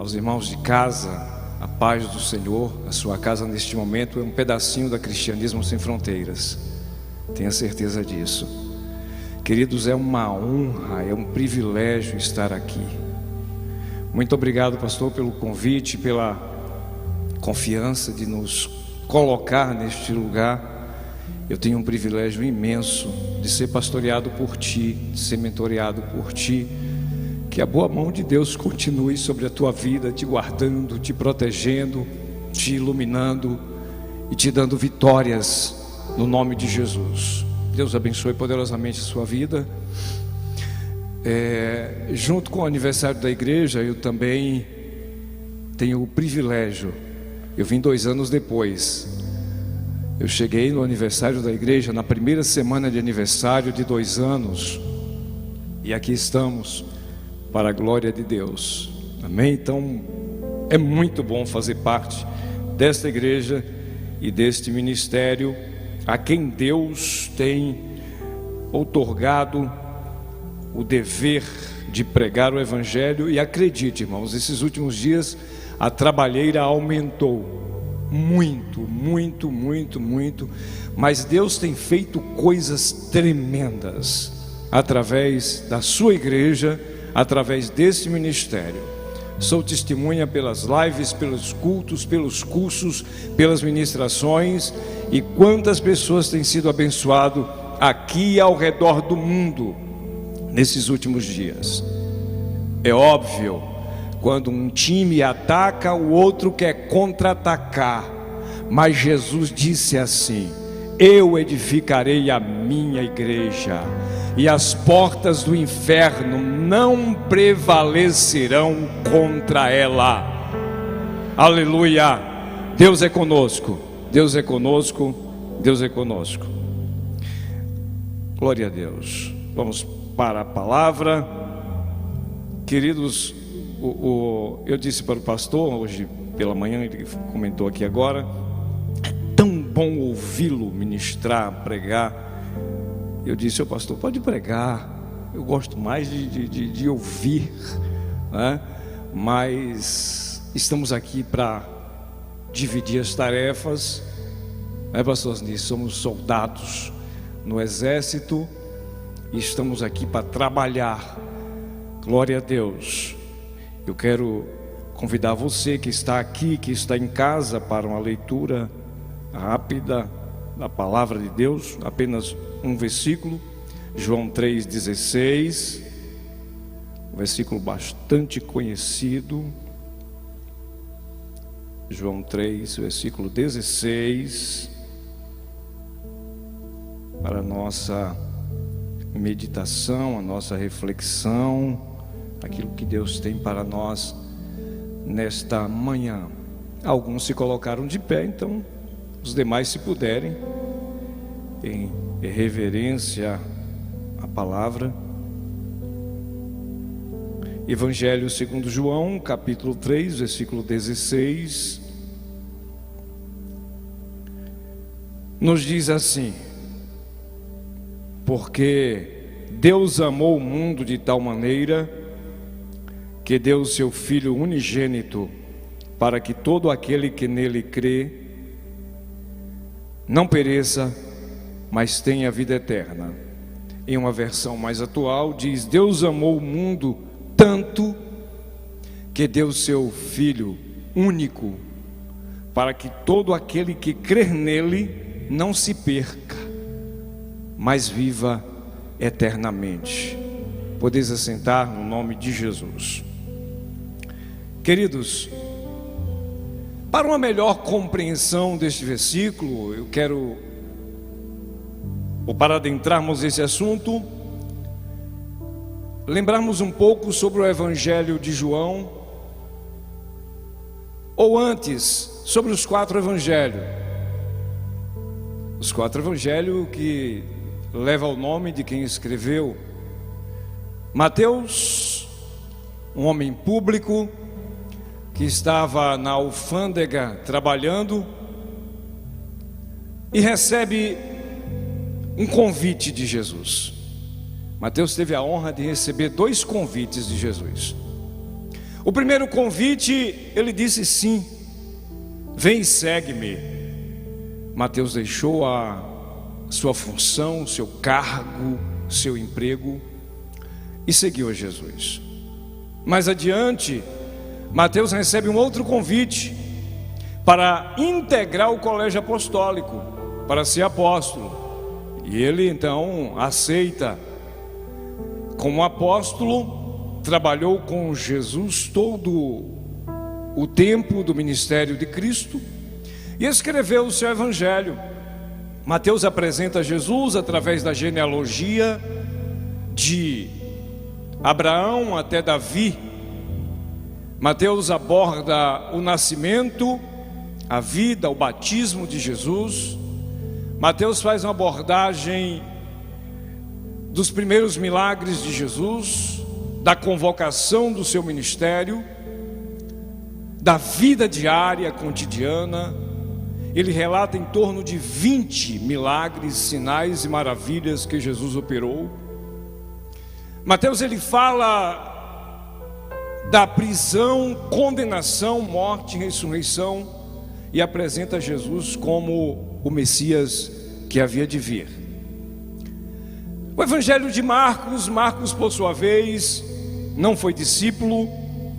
aos irmãos de casa, a paz do Senhor. A sua casa neste momento é um pedacinho da Cristianismo Sem Fronteiras, tenha certeza disso. Queridos, é uma honra, é um privilégio estar aqui. Muito obrigado, pastor, pelo convite, pela confiança de nos colocar neste lugar. Eu tenho um privilégio imenso de ser pastoreado por ti, de ser mentoreado por ti. Que a boa mão de Deus continue sobre a tua vida, te guardando, te protegendo, te iluminando e te dando vitórias no nome de Jesus. Deus abençoe poderosamente a sua vida. Junto com o aniversário da igreja, eu também tenho o privilégio. Eu vim 2 anos depois. Eu cheguei no aniversário da igreja, na primeira semana de aniversário de 2 anos. E aqui estamos, para a glória de Deus. Amém? Então, é muito bom fazer parte desta igreja e deste ministério, a quem Deus tem outorgado o dever de pregar o Evangelho. E acredite, irmãos, esses últimos dias a trabalheira aumentou muito, mas Deus tem feito coisas tremendas através da sua igreja, através desse ministério. Sou testemunha pelas lives, pelos cultos, pelos cursos, pelas ministrações, e quantas pessoas têm sido abençoadas aqui e ao redor do mundo nesses últimos dias. É óbvio, quando um time ataca, o outro quer contra-atacar, mas Jesus disse assim: eu edificarei a minha igreja, e as portas do inferno não prevalecerão contra ela. Aleluia! Deus é conosco, Deus é conosco, Deus é conosco. Glória a Deus. Vamos para a palavra. Queridos, eu disse para o pastor hoje pela manhã, ele comentou aqui agora, é tão bom ouvi-lo ministrar, pregar. Eu disse: ô pastor, pode pregar, eu gosto mais de ouvir, né? Mas estamos aqui para dividir as tarefas, né, pastor Asnis? Somos soldados no exército e estamos aqui para trabalhar. Glória a Deus. Eu quero convidar você que está aqui, que está em casa, para uma leitura rápida da palavra de Deus, apenas um versículo, João 3,16, um versículo bastante conhecido. João 3, versículo 16, para a nossa meditação, a nossa reflexão, aquilo que Deus tem para nós nesta manhã. Alguns se colocaram de pé, então os demais, se puderem, em reverência à palavra. Evangelho segundo João, capítulo 3, versículo 16, nos diz assim: porque Deus amou o mundo de tal maneira que deu o seu Filho unigênito, para que todo aquele que nele crê não pereça, mas tenha vida eterna. Em uma versão mais atual diz: Deus amou o mundo tanto que deu o seu Filho único, para que todo aquele que crer nele não se perca, mas viva eternamente. Podeis assentar no nome de Jesus. Queridos, para uma melhor compreensão deste versículo, eu quero, ou para adentrarmos esse assunto, lembrarmos um pouco sobre o Evangelho de João, ou antes, sobre os 4 evangelhos. Os 4 evangelhos que levam o nome de quem escreveu. Mateus, um homem público, que estava na alfândega trabalhando, e recebe um convite de Jesus. Mateus teve a honra de receber 2 convites de Jesus. O primeiro convite, ele disse sim, vem e segue-me. Mateus deixou a sua função, seu cargo, seu emprego e seguiu a Jesus. Mais adiante, Mateus recebe um outro convite para integrar o colégio apostólico, para ser apóstolo. E ele então aceita. Como apóstolo, trabalhou com Jesus todo o tempo do ministério de Cristo e escreveu o seu evangelho. Mateus apresenta Jesus através da genealogia de Abraão até Davi. Mateus aborda o nascimento, a vida, o batismo de Jesus. Mateus faz uma abordagem dos primeiros milagres de Jesus, da convocação do seu ministério, da vida diária, cotidiana. Ele relata em torno de 20 milagres, sinais e maravilhas que Jesus operou. Mateus, ele fala da prisão, condenação, morte e ressurreição e apresenta Jesus como o Messias que havia de vir. O evangelho de Marcos, Marcos por sua vez não foi discípulo,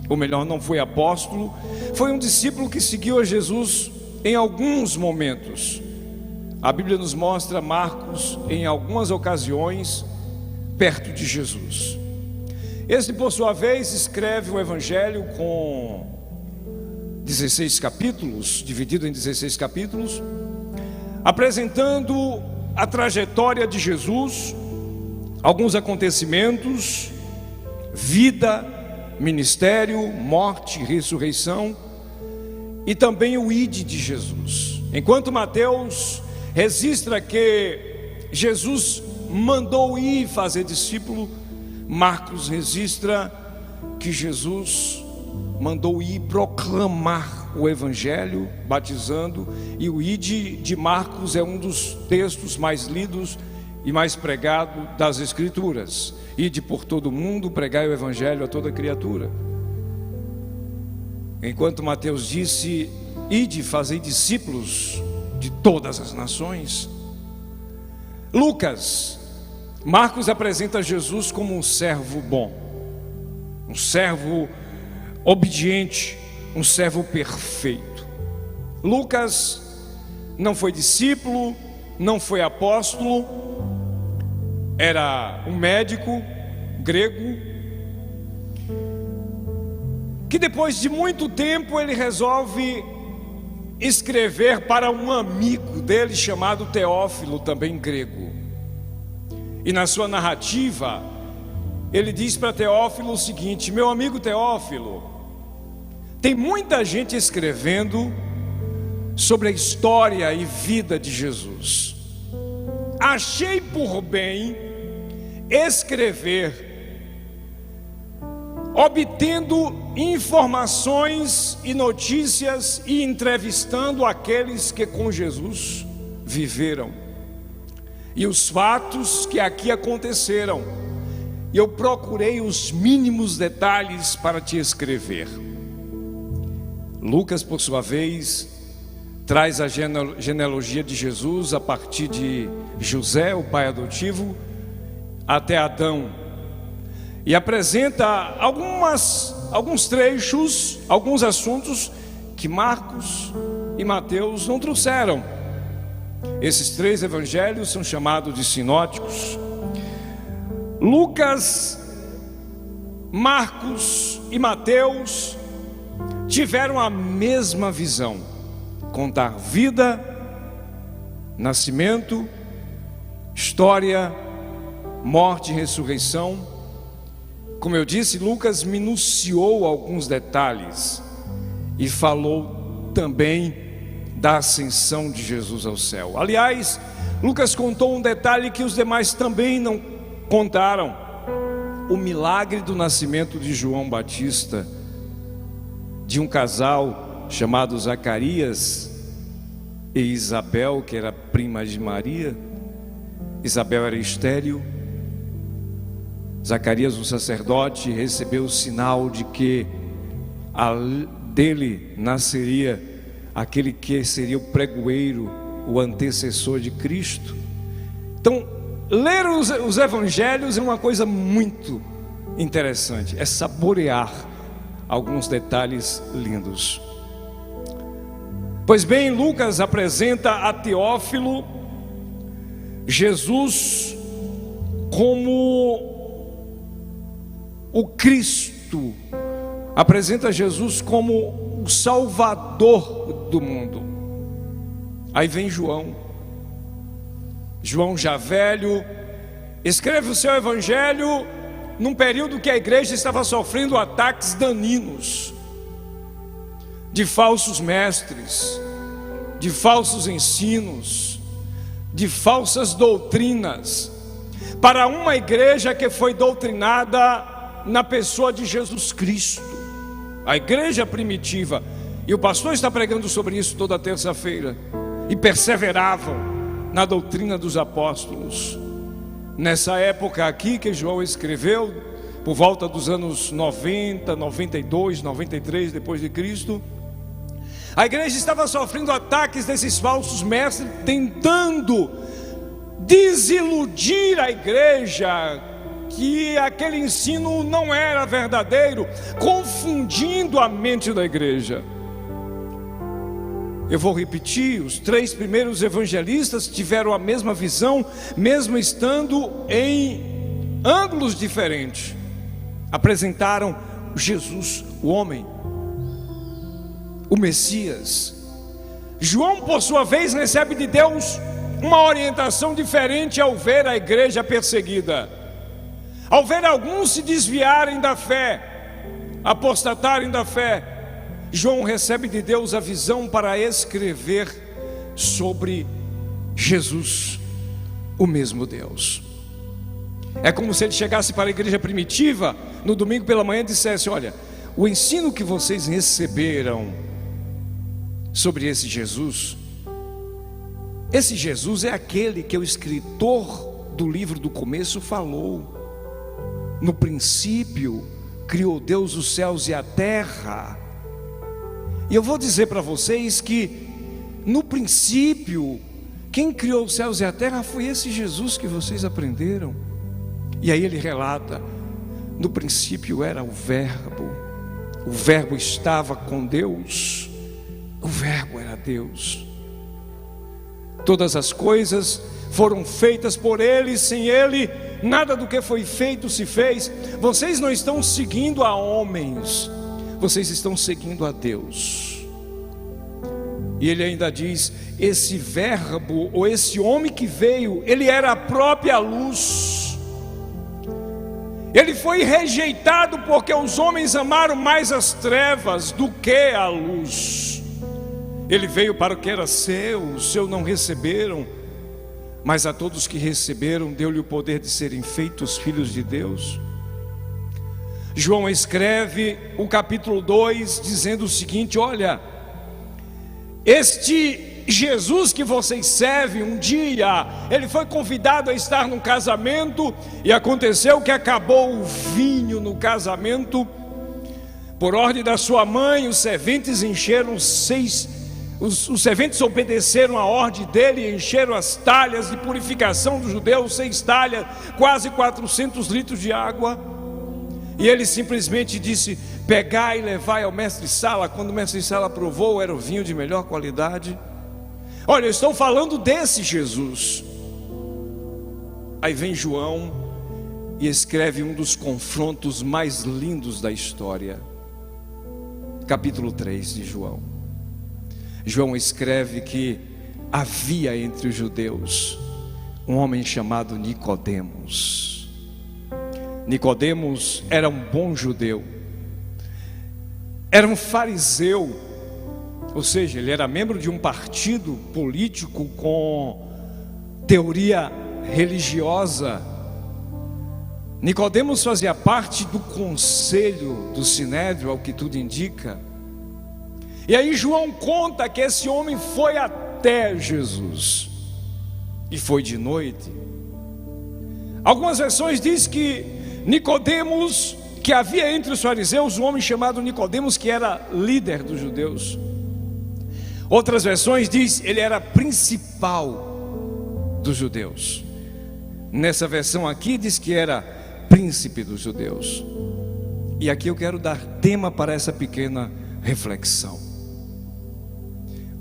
ou melhor, não foi apóstolo, foi um discípulo que seguiu a Jesus em alguns momentos. A Bíblia nos mostra Marcos em algumas ocasiões perto de Jesus. Este por sua vez escreve o evangelho com 16 capítulos, dividido em 16 capítulos, apresentando a trajetória de Jesus, alguns acontecimentos, vida, ministério, morte, ressurreição e também o ide de Jesus. Enquanto Mateus registra que Jesus mandou ir fazer discípulo, Marcos registra que Jesus mandou ir proclamar o evangelho, batizando, e o ide de Marcos é um dos textos mais lidos e mais pregado das Escrituras. Ide por todo mundo, pregai o evangelho a toda criatura. Enquanto Mateus disse, ide, fazei discípulos de todas as nações. Marcos apresenta Jesus como um servo bom, um servo obediente, um servo perfeito. Lucas não foi discípulo, não foi apóstolo, era um médico grego, que depois de muito tempo ele resolve escrever para um amigo dele chamado Teófilo, também grego. E na sua narrativa, ele diz para Teófilo o seguinte: meu amigo Teófilo, tem muita gente escrevendo sobre a história e vida de Jesus. Achei por bem escrever, obtendo informações e notícias e entrevistando aqueles que com Jesus viveram e os fatos que aqui aconteceram. E eu procurei os mínimos detalhes para te escrever. Lucas, por sua vez, traz a genealogia de Jesus a partir de José, o pai adotivo, até Adão, e apresenta alguns trechos, alguns assuntos que Marcos e Mateus não trouxeram. Esses três evangelhos são chamados de sinóticos. Lucas, Marcos e Mateus tiveram a mesma visão: contar vida, nascimento, história, morte e ressurreição. Como eu disse, Lucas minuciou alguns detalhes e falou também da ascensão de Jesus ao céu. Aliás, Lucas contou um detalhe que os demais também não contaram: o milagre do nascimento de João Batista, de um casal chamado Zacarias e Isabel, que era prima de Maria. Isabel era estéril. Zacarias, um sacerdote, recebeu o sinal de que dele nasceria aquele que seria o pregoeiro, o antecessor de Cristo. Então, ler os evangelhos é uma coisa muito interessante, é saborear alguns detalhes lindos. Pois bem, Lucas apresenta a Teófilo Jesus como o Cristo, apresenta Jesus como o Salvador do mundo. Aí vem João já velho, escreve o seu evangelho num período que a igreja estava sofrendo ataques daninos de falsos mestres, de falsos ensinos, de falsas doutrinas, para uma igreja que foi doutrinada na pessoa de Jesus Cristo, a igreja primitiva. E o pastor está pregando sobre isso toda terça-feira, e perseveravam na doutrina dos apóstolos. Nessa época aqui que João escreveu, por volta dos anos 90, 92, 93 depois de Cristo, a igreja estava sofrendo ataques desses falsos mestres, tentando desiludir a igreja, que aquele ensino não era verdadeiro, confundindo a mente da igreja. Eu vou repetir, os 3 primeiros evangelistas tiveram a mesma visão, mesmo estando em ângulos diferentes. Apresentaram Jesus, o homem, o Messias. João, por sua vez, recebe de Deus uma orientação diferente ao ver a igreja perseguida, ao ver alguns se desviarem da fé, apostatarem da fé. João recebe de Deus a visão para escrever sobre Jesus, o mesmo Deus. É como se ele chegasse para a igreja primitiva no domingo pela manhã e dissesse: olha, o ensino que vocês receberam sobre esse Jesus é aquele que o escritor do livro do começo falou. No princípio criou Deus os céus e a terra. E eu vou dizer para vocês que no princípio quem criou os céus e a terra foi esse Jesus que vocês aprenderam. E aí ele relata: no princípio era o verbo estava com Deus, o verbo era Deus. Todas as coisas foram feitas por ele, sem ele nada do que foi feito se fez. Vocês não estão seguindo a homens, vocês estão seguindo a Deus. E ele ainda diz: esse verbo, ou esse homem que veio, ele era a própria luz. Ele foi rejeitado porque os homens amaram mais as trevas do que a luz. Ele veio para o que era seu, os seus não receberam, mas a todos que receberam deu-lhe o poder de serem feitos filhos de Deus. João escreve o capítulo 2 dizendo o seguinte: olha, este Jesus que vocês servem, um dia ele foi convidado a estar num casamento, e aconteceu que acabou o vinho no casamento. Por ordem da sua mãe, os serventes encheram os serventes obedeceram a ordem dele e encheram as talhas de purificação dos judeus, 6 talhas, quase 400 litros de água. E ele simplesmente disse: pegai e levai ao mestre-sala. Quando o mestre-sala provou, era o vinho de melhor qualidade. Olha, eu estou falando desse Jesus. Aí vem João e escreve um dos confrontos mais lindos da história. Capítulo 3 de João. João escreve que havia entre os judeus um homem chamado Nicodemos. Nicodemos era um bom judeu, era um fariseu, ou seja, ele era membro de um partido político com teoria religiosa. Nicodemos fazia parte do conselho do Sinédrio, ao que tudo indica. E aí João conta que esse homem foi até Jesus, e foi de noite. Algumas versões dizem que Nicodemos que havia entre os fariseus um homem chamado Nicodemos, que era líder dos judeus. Outras versões diz ele era principal dos judeus. Nessa versão aqui diz que era príncipe dos judeus. E aqui eu quero dar tema para essa pequena reflexão: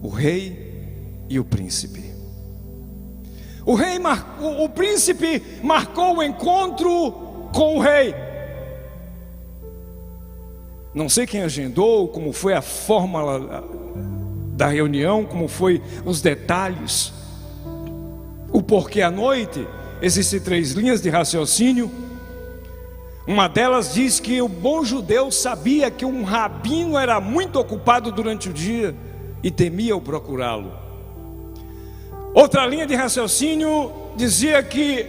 o rei e o príncipe. O príncipe marcou o encontro com o rei. Não sei quem agendou, como foi a fórmula da reunião, como foi os detalhes, o porquê à noite. Existem 3 linhas de raciocínio. Uma delas diz que o bom judeu sabia que um rabino era muito ocupado durante o dia e temia o procurá-lo. Outra linha de raciocínio dizia que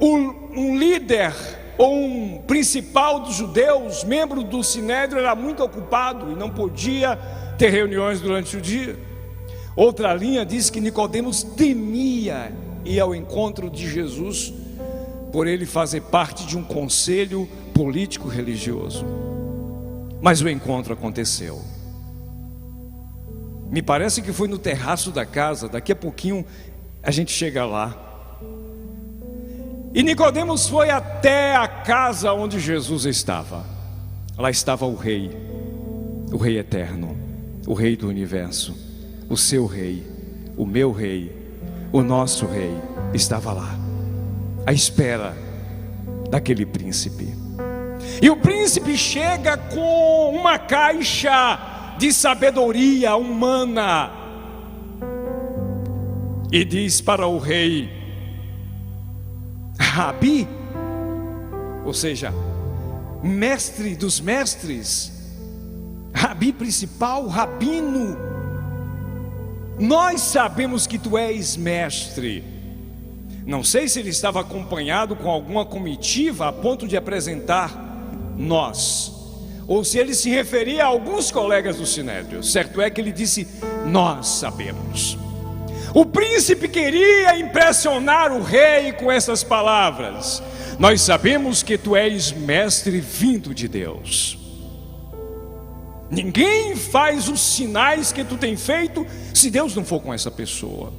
um líder ou um principal dos judeus, membro do sinédrio, era muito ocupado e não podia ter reuniões durante o dia. Outra linha diz que Nicodemos temia ir ao encontro de Jesus, por ele fazer parte de um conselho político religioso. Mas o encontro aconteceu. Me parece que foi no terraço da casa. Daqui a pouquinho a gente chega lá. E Nicodemos foi até a casa onde Jesus estava. Lá estava o rei eterno, o rei do universo, o seu rei, o meu rei, o nosso rei estava lá, à espera daquele príncipe. E o príncipe chega com uma caixa de sabedoria humana e diz para o rei: Rabi, ou seja, mestre dos mestres, Rabi principal, rabino, nós sabemos que tu és mestre. Não sei se ele estava acompanhado com alguma comitiva a ponto de apresentar nós, ou se ele se referia a alguns colegas do sinédrio. Certo é que ele disse: nós sabemos. O príncipe queria impressionar o rei com essas palavras: nós sabemos que tu és mestre vindo de Deus. Ninguém faz os sinais que tu tem feito se Deus não for com essa pessoa.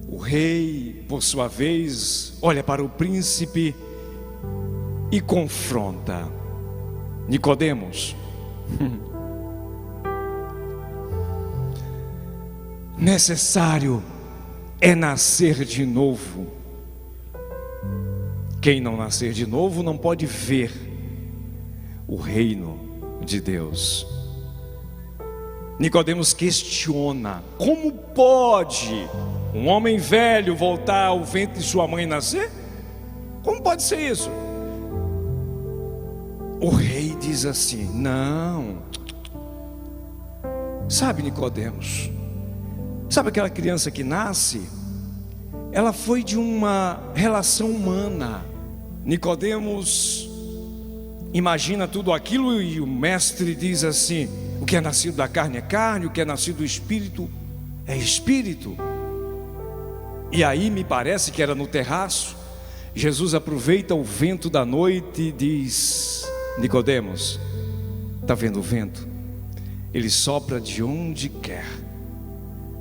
O rei, por sua vez, olha para o príncipe e confronta: Nicodemos, necessário é nascer de novo. Quem não nascer de novo não pode ver o reino de Deus. Nicodemos questiona: como pode um homem velho voltar ao ventre de sua mãe e nascer? Como pode ser isso? O rei diz assim: não. Sabe, Nicodemos, sabe aquela criança que nasce? Ela foi de uma relação humana. Nicodemos imagina tudo aquilo e o mestre diz assim: o que é nascido da carne é carne, o que é nascido do espírito é espírito. E aí me parece que era no terraço. Jesus aproveita o vento da noite e diz: Nicodemos, está vendo o vento? Ele sopra de onde quer.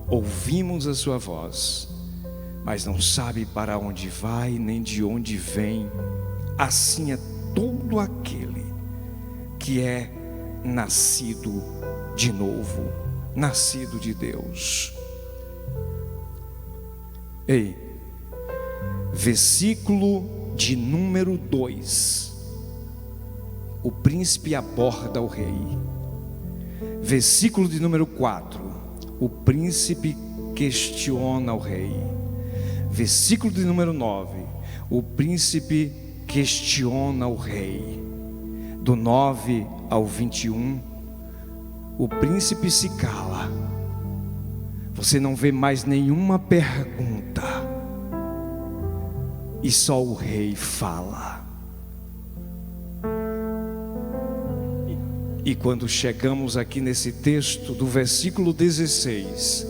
Ouvimos a sua voz, mas não sabe para onde vai nem de onde vem. Assim é todo aquele que é nascido de novo, nascido de Deus. Ei, versículo de número 2. O príncipe aborda o rei. Versículo de número 4. O príncipe questiona o rei. Versículo de número 9. O príncipe questiona o rei. Do 9 ao 21, o príncipe se cala. Você não vê mais nenhuma pergunta, e só o rei fala. E quando chegamos aqui nesse texto do versículo 16,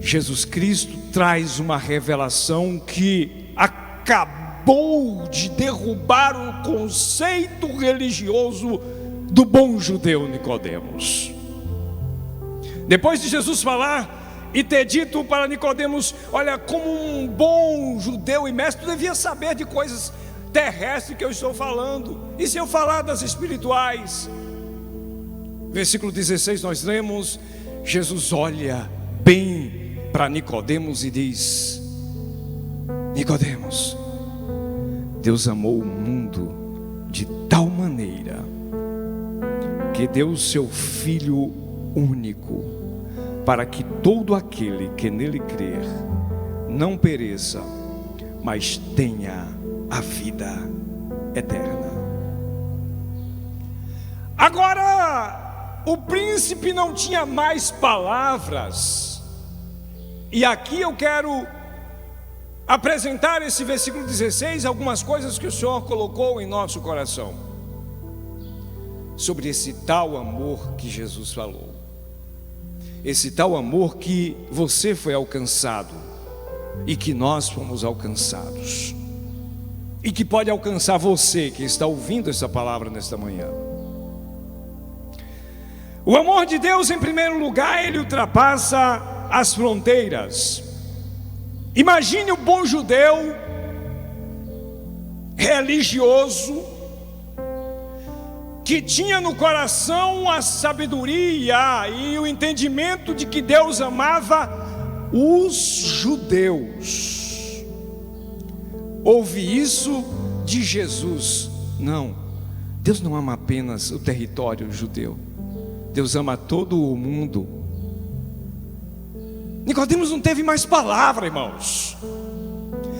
Jesus Cristo traz uma revelação que acabou acabou de derrubar o conceito religioso do bom judeu Nicodemos. Depois de Jesus falar e ter dito para Nicodemos: olha, como um bom judeu e mestre, tu devia saber de coisas terrestres que eu estou falando, e se eu falar das espirituais? Versículo 16 nós lemos: Jesus olha bem para Nicodemos e diz: Nicodemos, Deus amou o mundo de tal maneira que deu o seu Filho único, para que todo aquele que nele crer não pereça, mas tenha a vida eterna. Agora, o príncipe não tinha mais palavras, e aqui eu quero apresentar esse versículo 16, algumas coisas que o Senhor colocou em nosso coração, sobre esse tal amor que Jesus falou, esse tal amor que você foi alcançado, e que nós fomos alcançados, e que pode alcançar você que está ouvindo essa palavra nesta manhã. O amor de Deus, em primeiro lugar, ele ultrapassa as fronteiras. Imagine o bom judeu religioso que tinha no coração a sabedoria e o entendimento de que Deus amava os judeus. Ouve isso de Jesus: não, Deus não ama apenas o território judeu, Deus ama todo o mundo. Nicodemos não teve mais palavra, irmãos.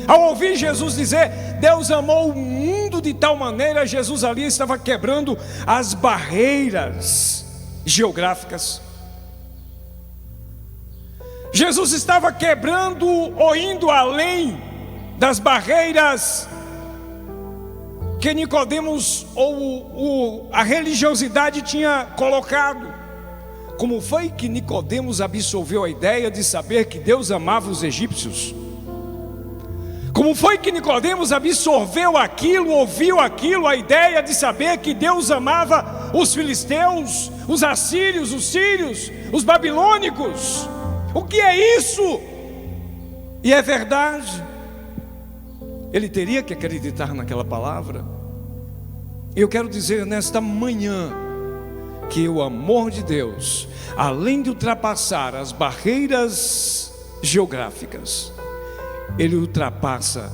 Ao ouvir Jesus dizer Deus amou o mundo de tal maneira, Jesus ali estava quebrando as barreiras geográficas. Jesus estava quebrando ou indo além das barreiras que Nicodemos ou a religiosidade tinha colocado. Como foi que Nicodemos absorveu a ideia de saber que Deus amava os egípcios? Como foi que Nicodemos absorveu aquilo, ouviu aquilo, a ideia de saber que Deus amava os filisteus, os assírios, os sírios, os babilônicos? O que é isso? E é verdade. Ele teria que acreditar naquela palavra. Eu quero dizer nesta manhã que o amor de Deus, além de ultrapassar as barreiras geográficas, ele ultrapassa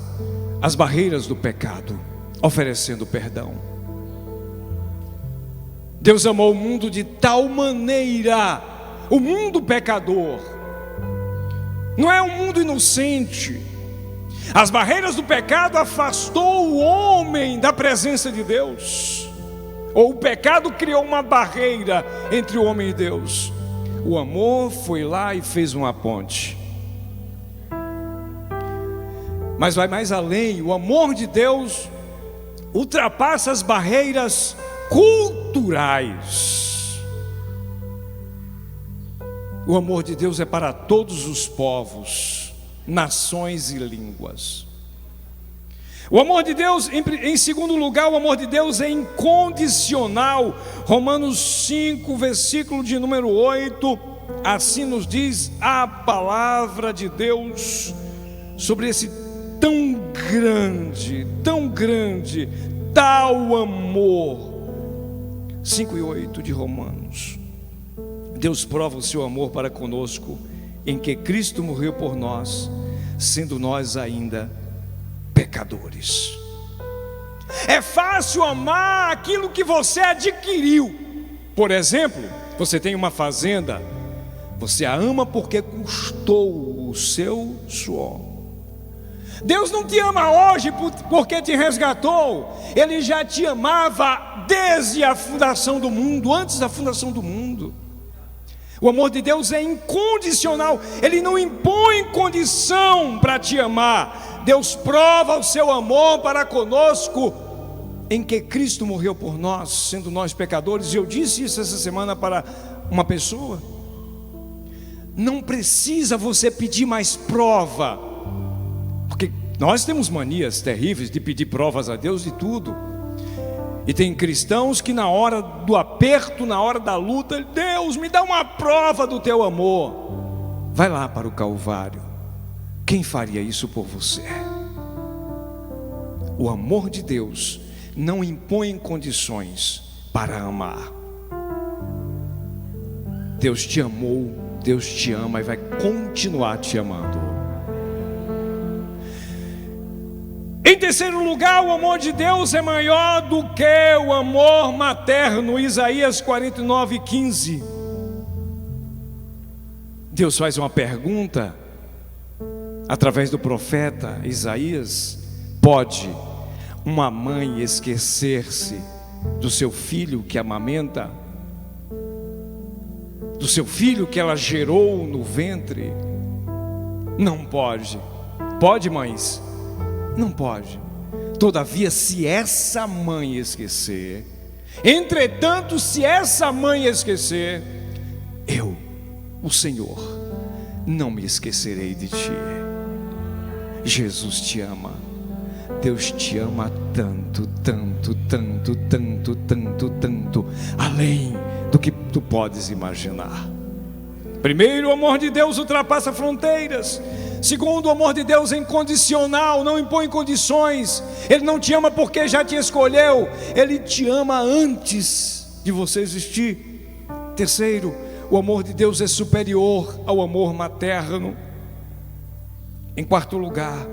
as barreiras do pecado, oferecendo perdão. Deus amou o mundo de tal maneira, o mundo pecador, não é um mundo inocente. As barreiras do pecado afastou o homem da presença de Deus, ou o pecado criou uma barreira entre o homem e Deus. O amor foi lá e fez uma ponte. Mas vai mais além. O amor de Deus ultrapassa as barreiras culturais. O amor de Deus é para todos os povos, nações e línguas. O amor de Deus, em segundo lugar, o amor de Deus é incondicional. Romanos 5, versículo de número 8, assim nos diz a palavra de Deus sobre esse tão grande, tal amor. 5 e 8 de Romanos. Deus prova o seu amor para conosco, em que Cristo morreu por nós, sendo nós ainda pecadores. É fácil amar aquilo que você adquiriu. Por exemplo, você tem uma fazenda, você a ama porque custou o seu suor. Deus não te ama hoje porque te resgatou. Ele já te amava desde a fundação do mundo, antes da fundação do mundo. O amor de Deus é incondicional. Ele não impõe condição para te amar. Deus prova o seu amor para conosco, em que Cristo morreu por nós, sendo nós pecadores. E eu disse isso essa semana para uma pessoa: não precisa você pedir mais prova, porque Nós temos manias terríveis de pedir provas a Deus de tudo. E tem cristãos que na hora do aperto, na hora da luta, Deus, me dá uma prova do teu amor. Vai lá para o Calvário. Quem faria isso por você? O amor de Deus não impõe condições para amar. Deus te amou, Deus te ama e vai continuar te amando. Em terceiro lugar, o amor de Deus é maior do que o amor materno. Isaías 49:15. Deus faz uma pergunta através do profeta Isaías: pode uma mãe esquecer-se do seu filho que amamenta, do seu filho que ela gerou no ventre? Não pode. Pode, mães? Não pode. Todavia, se essa mãe esquecer, entretanto, se essa mãe esquecer, eu, o Senhor, não me esquecerei de ti. Jesus te ama. Deus te ama tanto, tanto, tanto, tanto, tanto, tanto, além do que tu podes imaginar. Primeiro, o amor de Deus ultrapassa fronteiras. Segundo, o amor de Deus é incondicional, não impõe condições. Ele não te ama porque já te escolheu, Ele te ama antes de você existir. Terceiro, o amor de Deus é superior ao amor materno. Em quarto lugar,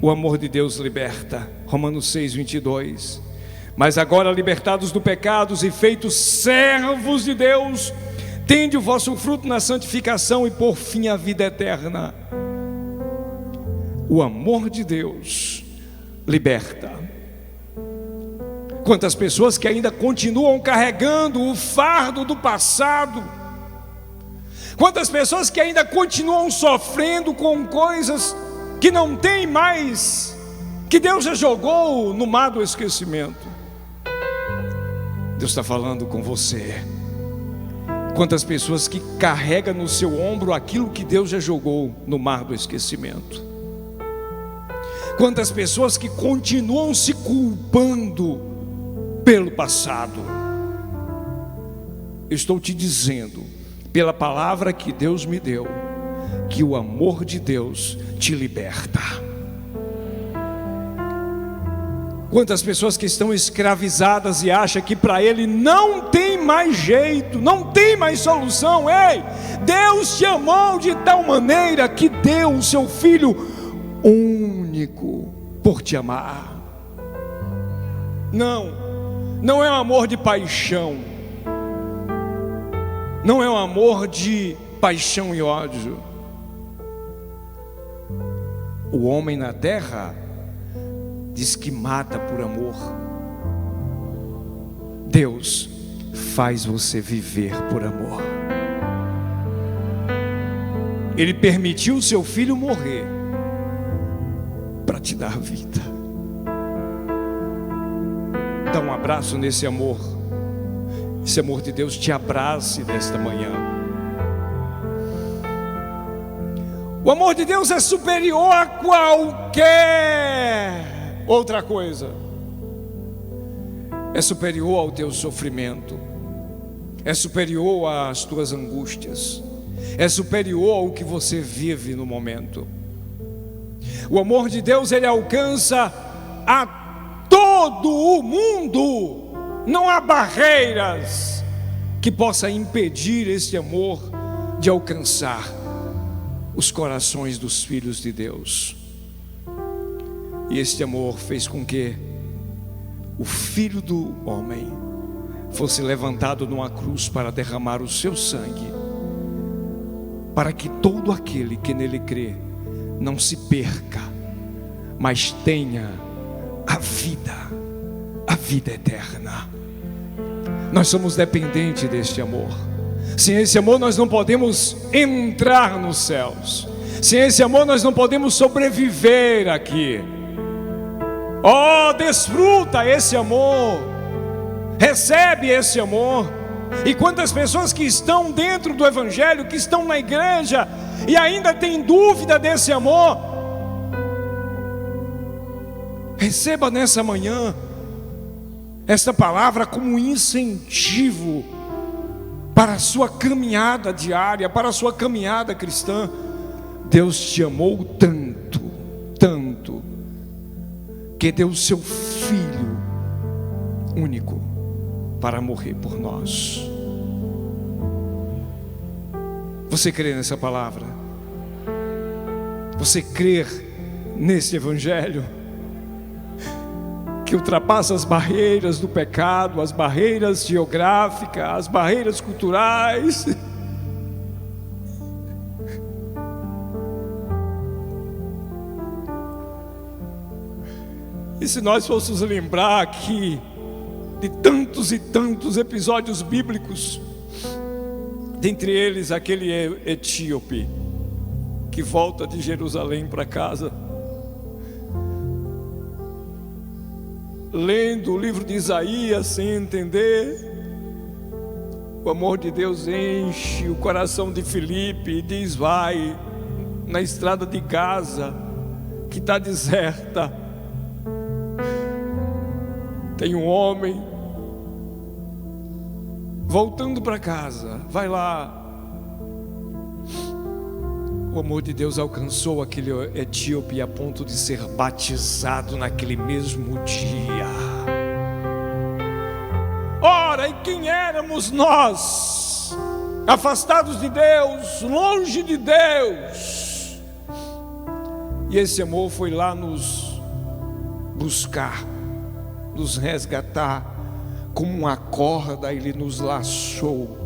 o amor de Deus liberta. Romanos 6:22. Mas agora, libertados do pecado e feitos servos de Deus, tende o vosso fruto na santificação e por fim a vida eterna. O amor de Deus liberta. Quantas pessoas que ainda continuam carregando o fardo do passado. Quantas pessoas que ainda continuam sofrendo com coisas que não tem mais, que Deus já jogou no mar do esquecimento. Deus está falando com você. Quantas pessoas que carregam no seu ombro aquilo que Deus já jogou no mar do esquecimento. Quantas pessoas que continuam se culpando pelo passado. Eu estou te dizendo, pela palavra que Deus me deu, que o amor de Deus te liberta. Quantas pessoas que estão escravizadas e acham que para ele não tem mais jeito, não tem mais solução. Ei, Deus te amou de tal maneira que deu o seu Filho único por te amar. Não é um amor de paixão, não é um amor de paixão e ódio. O homem na terra diz que mata por amor. Deus faz você viver por amor. Ele permitiu o seu filho morrer para te dar vida. Dá um abraço nesse amor. Esse amor de Deus te abrace nesta manhã. O amor de Deus é superior a qualquer outra coisa. É superior ao teu sofrimento, é superior às tuas angústias, é superior ao que você vive no momento. O amor de Deus, ele alcança a todo o mundo. Não há barreiras que possa impedir esse amor de alcançar os corações dos filhos de Deus. E este amor fez com que o Filho do homem fosse levantado numa cruz para derramar o seu sangue, para que todo aquele que nele crê não se perca, mas tenha a vida eterna. Nós somos dependentes deste amor. Sem esse amor nós não podemos entrar nos céus. Sem esse amor nós não podemos sobreviver aqui. Oh, desfruta esse amor, recebe esse amor. E quantas pessoas que estão dentro do Evangelho, que estão na igreja e ainda têm dúvida desse amor, receba nessa manhã esta palavra como um incentivo para a sua caminhada diária, para a sua caminhada cristã. Deus te amou tanto, tanto, que deu o seu Filho único para morrer por nós. Você crê nessa palavra? Você crê nesse Evangelho que ultrapassa as barreiras do pecado, as barreiras geográficas, as barreiras culturais? E se nós fôssemos lembrar aqui de tantos e tantos episódios bíblicos, dentre eles aquele etíope que volta de Jerusalém para casa, lendo o livro de Isaías sem entender, o amor de Deus enche o coração de Filipe e diz: vai na estrada de Gaza, que está deserta, tem um homem voltando para casa, vai lá. O amor de Deus alcançou aquele etíope a ponto de ser batizado naquele mesmo dia. Ora, e quem éramos nós, afastados de Deus, longe de Deus? E esse amor foi lá nos buscar, nos resgatar. Como uma corda, Ele nos laçou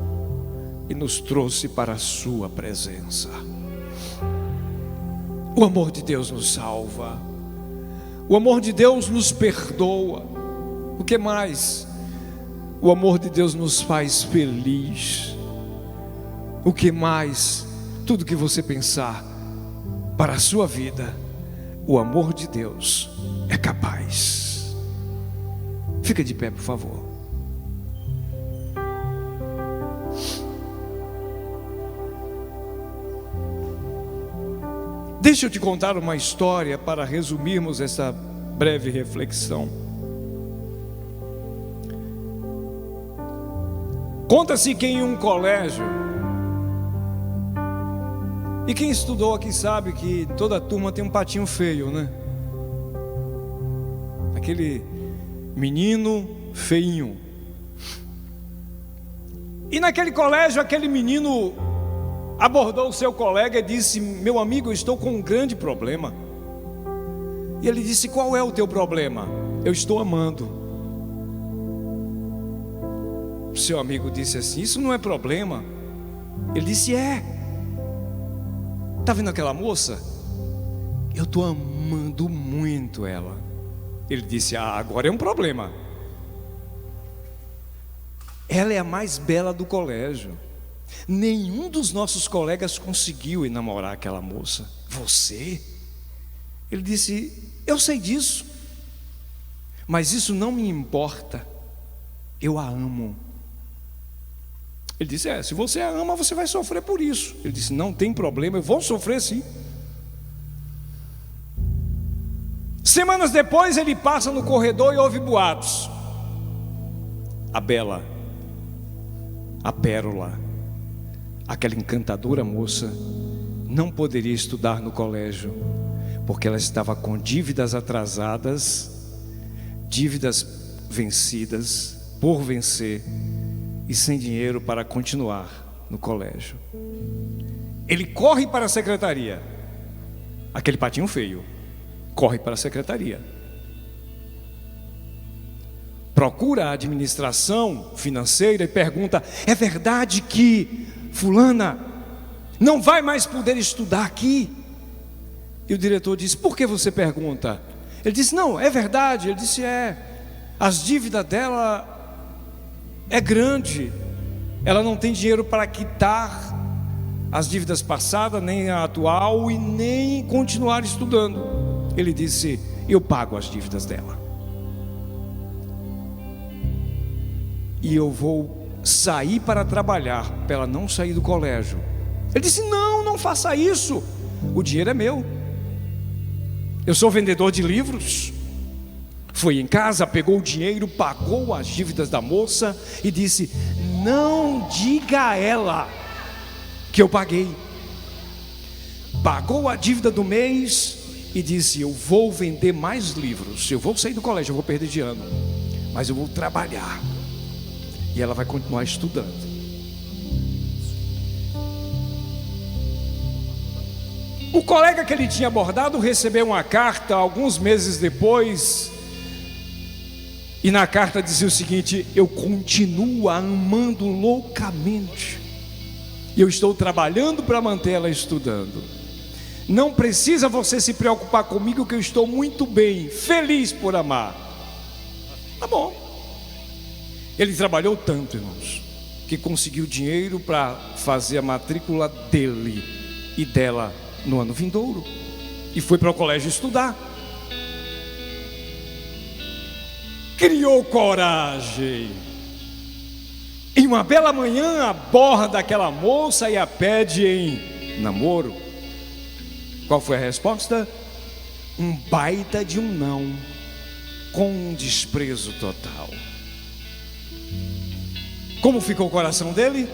e nos trouxe para a sua presença. O amor de Deus nos salva, o amor de Deus nos perdoa. O que mais? O amor de Deus nos faz feliz. O que mais? Tudo que você pensar para a sua vida, o amor de Deus é capaz. Fica de pé, por favor. Deixa eu te contar uma história para resumirmos essa breve reflexão. Conta-se que em um colégio, e quem estudou aqui sabe que toda turma tem um patinho feio, né? Aquele menino feinho. E naquele colégio, aquele menino abordou o seu colega e disse: meu amigo, eu estou com um grande problema. E ele disse: qual é o teu problema? Eu estou amando. O seu amigo disse assim: isso não é problema. Ele disse: é. Está vendo aquela moça? Eu estou amando muito ela. Ele disse: ah, agora é um problema. Ela é a mais bela do colégio. Nenhum dos nossos colegas conseguiu enamorar aquela moça. Você? Ele disse: eu sei disso, mas isso não me importa. Eu a amo. Ele disse: se você a ama, você vai sofrer por isso. Ele disse: não tem problema, eu vou sofrer sim. Semanas depois ele passa no corredor e ouve boatos. A bela, a pérola, aquela encantadora moça não poderia estudar no colégio, porque ela estava com dívidas atrasadas, dívidas vencidas, por vencer, e sem dinheiro para continuar no colégio. Ele corre para a secretaria, aquele patinho feio, corre para a secretaria, procura a administração financeira e pergunta: é verdade que fulana não vai mais poder estudar aqui? E o diretor disse: por que você pergunta? Ele disse: não, é verdade. Ele disse: as dívidas dela é grande, ela não tem dinheiro para quitar as dívidas passadas, nem a atual, e nem continuar estudando. Ele disse: eu pago as dívidas dela, e eu vou sair para trabalhar, para ela não sair do colégio. Ele disse: não, não faça isso, o dinheiro é meu, eu sou vendedor de livros, Foi em casa, pegou o dinheiro, pagou as dívidas da moça e disse: não diga a ela que eu paguei. Pagou a dívida do mês e disse: eu vou vender mais livros, eu vou sair do colégio, eu vou perder de ano, mas eu vou trabalhar. E ela vai continuar estudando. O colega que ele tinha abordado recebeu uma carta alguns meses depois, e na carta dizia o seguinte: eu continuo a amando loucamente, e eu estou trabalhando para manter ela estudando. Não precisa você se preocupar comigo, que eu estou muito bem, feliz por amar. Tá bom. Ele trabalhou tanto, irmãos, que conseguiu dinheiro para fazer a matrícula dele e dela no ano vindouro, e foi para o colégio estudar. Criou coragem. Em uma bela manhã aborda aquela moça e a pede em namoro. Qual foi a resposta? Um baita de um não, com um desprezo total. Como ficou o coração dele?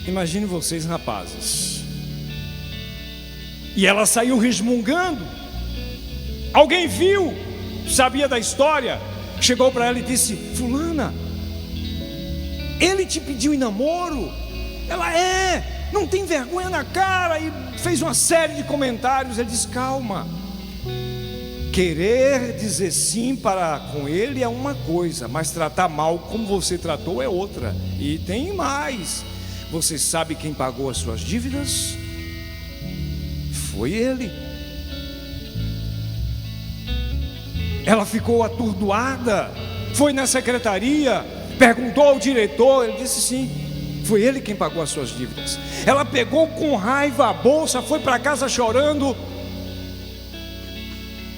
Imagine vocês, rapazes. E ela saiu resmungando. Alguém viu, sabia da história, chegou para ela e disse: fulana, ele te pediu em namoro? Ela: não tem vergonha na cara, e fez uma série de comentários. Ele disse: calma, querer dizer sim para com ele é uma coisa, mas tratar mal como você tratou é outra. E tem mais: você sabe quem pagou as suas dívidas? Foi ele. Ela ficou atordoada, foi na secretaria, perguntou ao diretor. Ele disse: sim, foi ele quem pagou as suas dívidas. Ela pegou com raiva a bolsa, foi para casa chorando.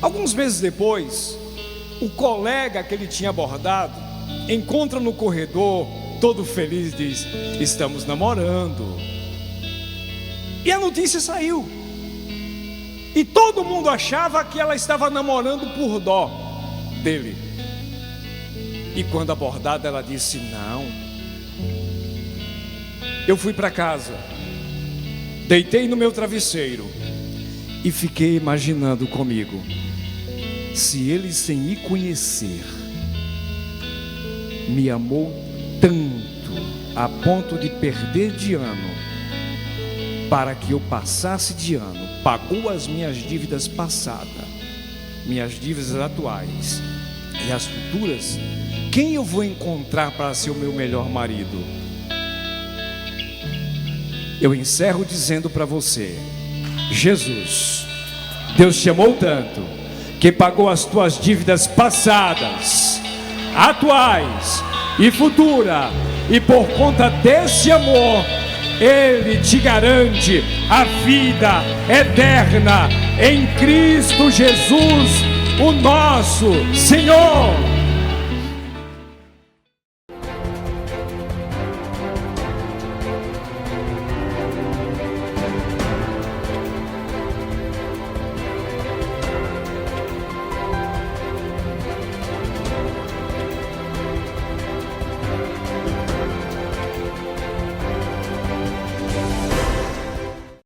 Alguns meses depois, o colega que ele tinha abordado encontra no corredor, todo feliz, diz: estamos namorando. E a notícia saiu, e todo mundo achava que ela estava namorando por dó dele. E quando abordada, ela disse: não. Eu fui para casa, deitei no meu travesseiro e fiquei imaginando comigo: se ele, sem me conhecer, me amou tanto a ponto de perder de ano para que eu passasse de ano, pagou as minhas dívidas passadas, minhas dívidas atuais e as futuras, quem eu vou encontrar para ser o meu melhor marido? Eu encerro dizendo para você: Jesus, Deus te amou tanto que pagou as tuas dívidas passadas, atuais e futuras, e por conta desse amor Ele te garante a vida eterna em Cristo Jesus, o nosso Senhor.